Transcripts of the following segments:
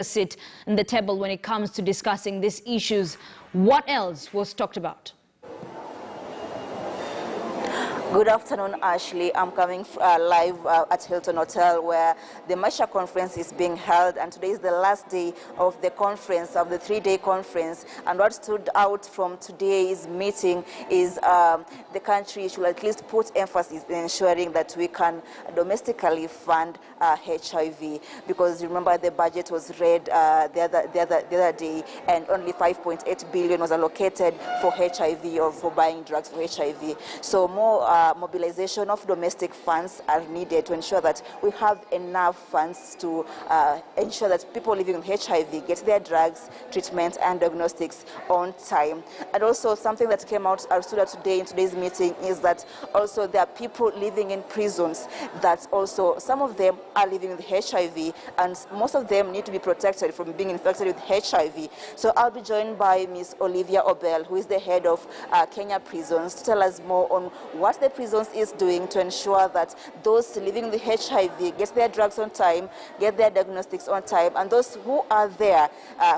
sit in the table when it comes to discussing these issues. What else was talked about? Good afternoon, Ashley. I'm coming live at Hilton Hotel, where the Maisha conference is being held, and today is the last day of the conference, of the three-day conference. And what stood out from today's meeting is the country should at least put emphasis in ensuring that we can domestically fund HIV, because remember the budget was read the other day, and only 5.8 billion was allocated for HIV, or for buying drugs for HIV. So more mobilization of domestic funds are needed to ensure that we have enough funds to ensure that people living with HIV get their drugs, treatment and diagnostics on time. And also something that came out, stood out today in today's meeting, is that also there are people living in prisons that also, some of them are living with HIV, and most of them need to be protected from being infected with HIV. So I'll be joined by Ms. Olivia Obel, who is the head of Kenya Prisons, to tell us more on what the prisons is doing to ensure that those living with HIV get their drugs on time, get their diagnostics on time, and those who are there,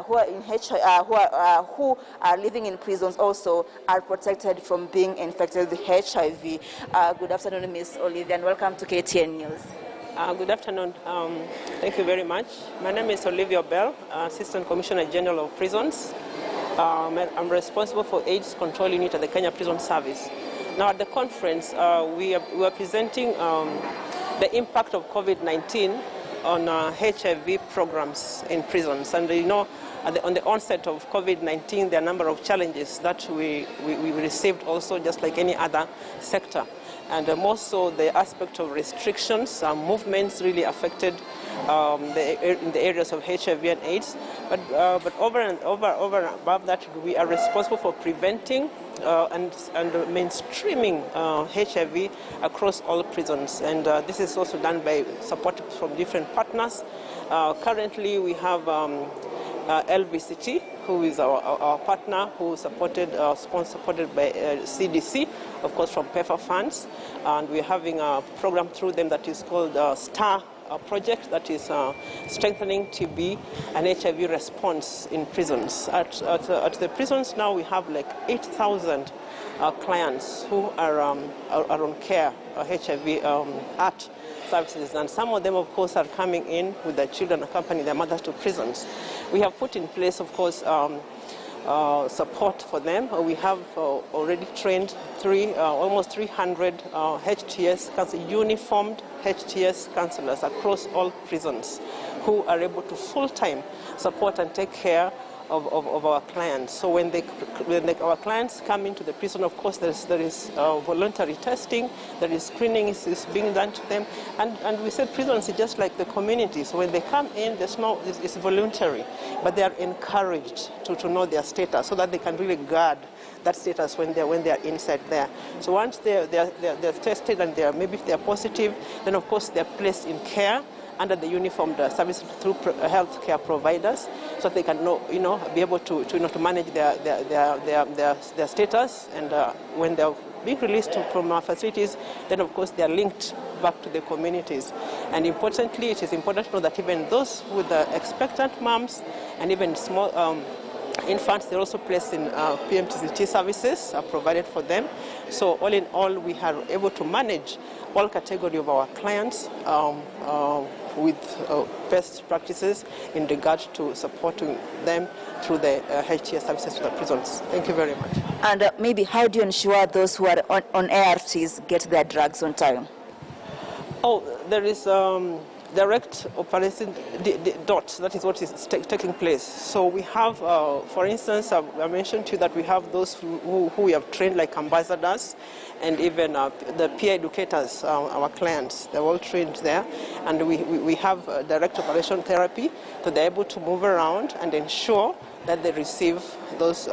who are in HIV, who are living in prisons also are protected from being infected with HIV. Good afternoon, Ms. Olivia, and welcome to KTN News. Good afternoon. Thank you very much. My name is Olivia Bell, Assistant Commissioner General of Prisons. I'm responsible for AIDS Control Unit at the Kenya Prison Service. Now at the conference, we are presenting the impact of COVID-19 on HIV programs in prisons. And you know, on the onset of COVID-19, there are a number of challenges that we received also, just like any other sector. And more so the aspect of restrictions, movements really affected in the areas of HIV and AIDS. But over and above that, we are responsible for preventing and mainstreaming HIV across all prisons. And this is also done by support from different partners. Currently, we have LVCT, who is our partner, who supported by CDC, of course, from PEPFAR funds. And we're having a program through them that is called STAR project, that is strengthening TB and HIV response in prisons. At the prisons now, we have like 8,000 clients who are on care, HIV at services, and some of them, of course, are coming in with their children, accompanying their mothers to prisons. We have put in place, of course, support for them. We have already trained almost 300 HTS, uniformed HTS counselors across all prisons, who are able to full-time support and take care of our clients. So when our clients come into the prison, of course, there is voluntary testing, there is screening is being done to them, and we said prisons is just like the community. So when they come in, it's voluntary, but they are encouraged to know their status so that they can really guard that status when they are inside there. So once they're tested and maybe if they're positive, then of course they're placed in care under the uniformed service through healthcare providers, so that they can be able to manage their status. And when they're being released from our facilities, then of course they are linked back to the communities. And importantly, it is important to know that even those with the expectant moms and even small infants, they're also placed in PMTCT services are provided for them. So all in all, we are able to manage all category of our clients with best practices in regard to supporting them through the HTS services to the prisons. Thank you very much. And maybe how do you ensure those who are on ARTs get their drugs on time? Oh, there is direct operation dots. That is what is taking place. So we have, for instance, I mentioned to you that we have those who we have trained like ambassadors, and even the peer educators, our clients. They're all trained there, and we have direct operation therapy, so they're able to move around and ensure that they receive those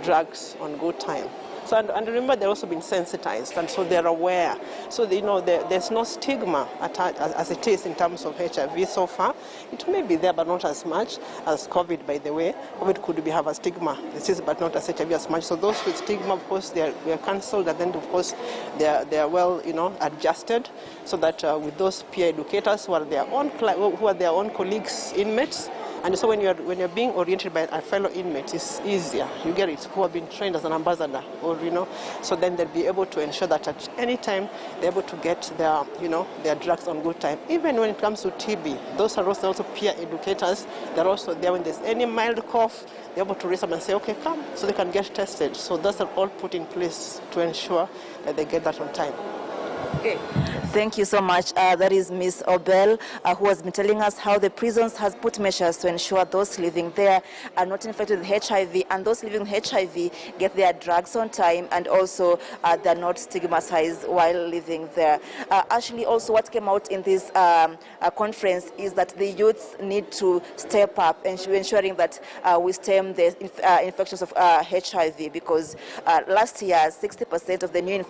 drugs on good time. So, and remember, they've also been sensitized, and so they're aware. So there's no stigma as it is in terms of HIV so far. It may be there, but not as much as COVID, by the way. COVID could have a stigma, but not as HIV as much. So those with stigma, of course, we are cancelled, and then, of course, they are well, adjusted, so that with those peer educators who are their own colleagues, inmates, And so when you're being oriented by a fellow inmate, it's easier. You get it, who have been trained as an ambassador, or so then they'll be able to ensure that at any time they're able to get their drugs on good time. Even when it comes to TB, those are also peer educators. They're also there when there's any mild cough, they're able to raise them and say, okay, come, so they can get tested. So those are all put in place to ensure that they get that on time. Okay. Thank you so much. That is Ms. Obel, who has been telling us how the prisons has put measures to ensure those living there are not infected with HIV, and those living with HIV get their drugs on time, and also they're not stigmatized while living there. Actually, also what came out in this conference is that the youths need to step up and ensuring that we stem the infections of HIV, because last year 60% of the new infections